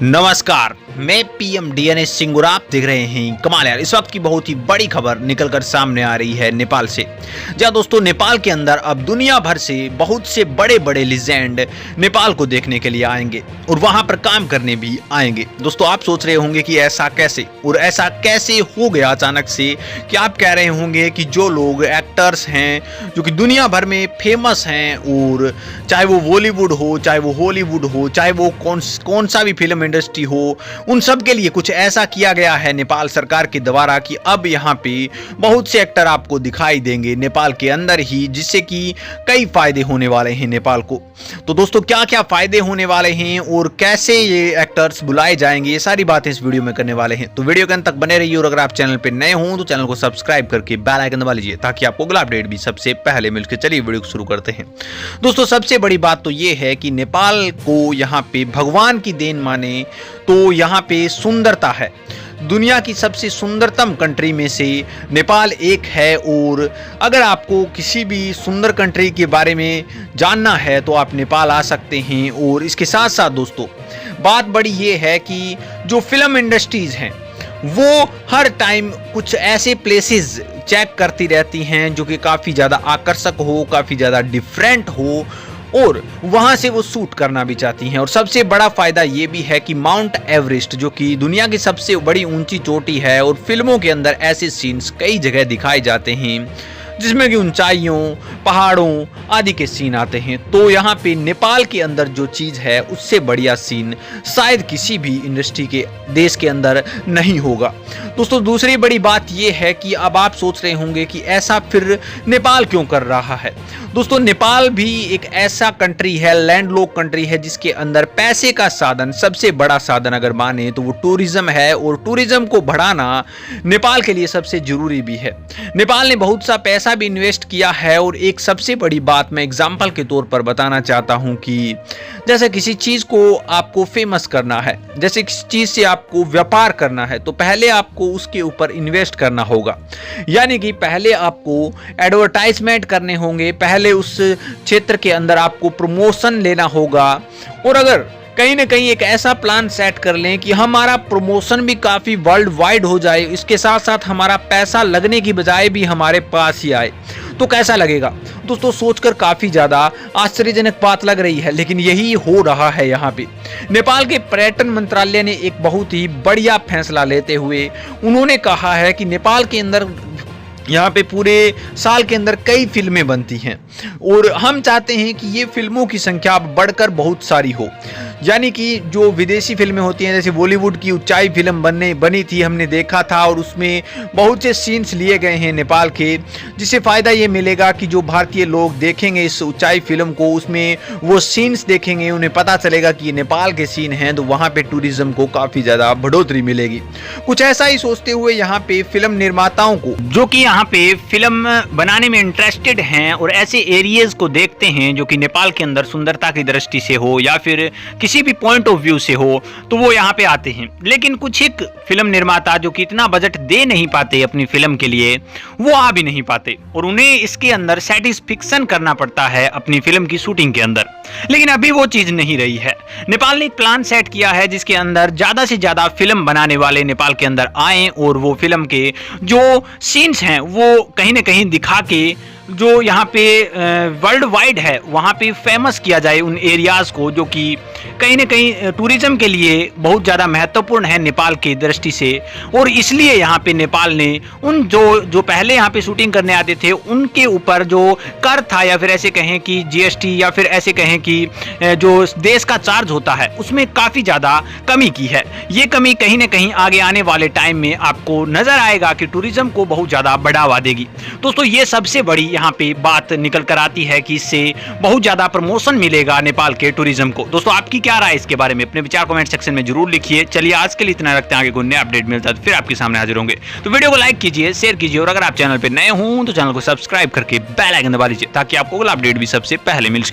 नमस्कार, मैं PM DNS Singh और आप देख रहे हैं कमाल यार। इस वक्त की बहुत ही बड़ी खबर निकलकर सामने आ रही है नेपाल से। जहां दोस्तों नेपाल के अंदर अब दुनिया भर से बहुत से बड़े बड़े लीजेंड नेपाल को देखने के लिए आएंगे और वहां पर काम करने भी आएंगे। दोस्तों आप सोच रहे होंगे कि ऐसा कैसे और ऐसा कैसे हो गया अचानक से, कि आप कह रहे होंगे कि जो लोग एक्टर्स हैं जो कि दुनिया भर में फेमस हैं, और चाहे वो बॉलीवुड हो, चाहे वो हॉलीवुड हो, चाहे वो कौन सा भी फिल्म इंडस्ट्री हो, उन सब के लिए कुछ ऐसा किया गया है नेपाल सरकार के द्वारा कि अब यहाँ पे बहुत से एक्टर आपको दिखाई देंगे नेपाल के अंदर ही, जिससे कि कई फायदे होने वाले हैं नेपाल को। तो दोस्तों क्या क्या फायदे होने वाले हैं और कैसे ये एक्टर्स बुलाए जाएंगे, ये सारी बातें इस वीडियो में करने वाले हैं। तो वीडियो के अंत तक बने रहिए और अगर आप चैनल पे नए हों तो चैनल को सब्सक्राइब करके बेल आइकन दबा लीजिए ताकि आपको अगला अपडेट भी सबसे पहले मिलकर। चलिए वीडियो को शुरू करते हैं। दोस्तों सबसे बड़ी बात तो ये है कि नेपाल को यहाँ पे भगवान की देन माने तो यहाँ पे सुंदरता है। दुनिया की सबसे सुंदरतम कंट्री में से नेपाल एक है, और अगर आपको किसी भी सुंदर कंट्री के बारे में जानना है तो आप नेपाल आ सकते हैं। और इसके साथ साथ दोस्तों बात बड़ी ये है कि जो फिल्म इंडस्ट्रीज हैं वो हर टाइम कुछ ऐसे प्लेसेस चेक करती रहती हैं जो कि काफ़ी ज़्यादा आकर्षक हो, काफ़ी ज़्यादा डिफरेंट हो, और वहां से वो शूट करना भी चाहती हैं। और सबसे बड़ा फायदा ये भी है कि माउंट एवरेस्ट जो कि दुनिया की सबसे बड़ी ऊंची चोटी है, और फिल्मों के अंदर ऐसे सीन्स कई जगह दिखाए जाते हैं जिसमें कि ऊंचाइयों, पहाड़ों आदि के सीन आते हैं। तो यहाँ पे नेपाल के अंदर जो चीज़ है उससे बढ़िया सीन शायद किसी भी इंडस्ट्री के देश के अंदर नहीं होगा। दोस्तों दूसरी बड़ी बात यह है कि अब आप सोच रहे होंगे कि ऐसा फिर नेपाल क्यों कर रहा है। दोस्तों नेपाल भी एक ऐसा कंट्री है, लैंडलॉक कंट्री है, जिसके अंदर पैसे का साधन, सबसे बड़ा साधन अगर माने तो वो टूरिज्म है, और टूरिज्म को बढ़ाना नेपाल के लिए सबसे जरूरी भी है। नेपाल ने बहुत सा पैसा भी इन्वेस्ट किया है, और एक सबसे बड़ी बात मैं एग्जाम्पल के तौर पर बताना चाहता हूं कि जैसे किसी चीज को आपको फेमस करना है, जैसे किसी चीज से आपको व्यापार करना है, तो पहले आपको उसके ऊपर इन्वेस्ट करना होगा। यानी कि पहले आपको एडवर्टाइजमेंट करने होंगे, पहले उस क्षेत्र के अंदर आपको प्रमोशन लेना होगा। और अगर कहीं ना कहीं एक ऐसा प्लान सेट कर लें कि हमारा प्रमोशन भी काफ़ी वर्ल्ड वाइड हो जाए, इसके साथ साथ हमारा पैसा लगने की बजाय भी हमारे पास ही आए, तो कैसा लगेगा। दोस्तों सोचकर काफ़ी ज़्यादा आश्चर्यजनक बात लग रही है, लेकिन यही हो रहा है यहाँ पे। नेपाल के पर्यटन मंत्रालय ने एक बहुत ही बढ़िया फैसला लेते हुए उन्होंने कहा है कि नेपाल के अंदर यहाँ पे पूरे साल के अंदर कई फिल्में बनती हैं, और हम चाहते हैं कि ये फिल्मों की संख्या बढ़कर बहुत सारी हो। यानी कि जो विदेशी फिल्में होती हैं, जैसे बॉलीवुड की ऊंचाई फिल्म बनी थी, हमने देखा था, और उसमें बहुत से सीन्स लिए गए हैं नेपाल के, जिससे फ़ायदा ये मिलेगा कि जो भारतीय लोग देखेंगे इस ऊंचाई फिल्म को, उसमें वो सीन्स देखेंगे, उन्हें पता चलेगा कि ये नेपाल के सीन हैं, तो वहाँ पे टूरिज्म को काफ़ी ज़्यादा बढ़ोतरी मिलेगी। कुछ ऐसा ही सोचते हुए यहाँ पे फिल्म निर्माताओं को, जो कि यहाँ पे फिल्म बनाने में इंटरेस्टेड हैं और ऐसे एरियाज को देखते हैं जो कि नेपाल के अंदर सुंदरता की दृष्टि से हो या फिर किसी भी पॉइंट ऑफ व्यू से हो, तो वो यहाँ पे आते हैं। लेकिन कुछ एक फिल्म निर्माता जो कि इतना बजट दे नहीं पाते अपनी फिल्म के लिए, वो आ भी नहीं पाते, और उन्हें इसके अंदर सेटिस्फिक्शन करना पड़ता है अपनी फिल्म की शूटिंग के अंदर। लेकिन अभी वो चीज नहीं रही है। नेपाल ने एक प्लान सेट किया है जिसके अंदर ज्यादा से ज्यादा फिल्म बनाने वाले नेपाल के अंदर आए, और वो फिल्म के जो सीन्स हैं वो कहीं ना कहीं दिखा के जो यहाँ पे वर्ल्ड वाइड है वहाँ पे फेमस किया जाए उन एरियाज को, जो कि कहीं ना कहीं टूरिज्म के लिए बहुत ज़्यादा महत्वपूर्ण है नेपाल की दृष्टि से। और इसलिए यहाँ पे नेपाल ने उन जो पहले यहाँ पे शूटिंग करने आते थे उनके ऊपर जो कर था, या फिर ऐसे कहें कि जीएसटी, या फिर ऐसे कहें कि जो देश का चार्ज होता है, उसमें काफ़ी ज़्यादा कमी की है। ये कमी कहीं ना कहीं आगे आने वाले टाइम में आपको नज़र आएगा कि टूरिज्म को बहुत ज़्यादा बढ़ावा देगी। दोस्तों ये सबसे बड़ी यहाँ पे बात निकल कर आती है कि इससे बहुत ज्यादा प्रमोशन मिलेगा नेपाल के टूरिज्म को। दोस्तों आपकी क्या राय इसके बारे में, अपने विचार कमेंट सेक्शन में जरूर लिखिए। चलिए आज के लिए इतना रखते हैं, आगे कोई नया अपडेट मिलता है तो फिर आपके सामने हाजिर होंगे। तो वीडियो को लाइक कीजिए, शेयर कीजिए, और अगर आप चैनल पर नए हों तो चैनल को सब्सक्राइब करके बेल आइकन दबा लीजिए ताकि आपको अगला अपडेट भी सबसे पहले मिल सके।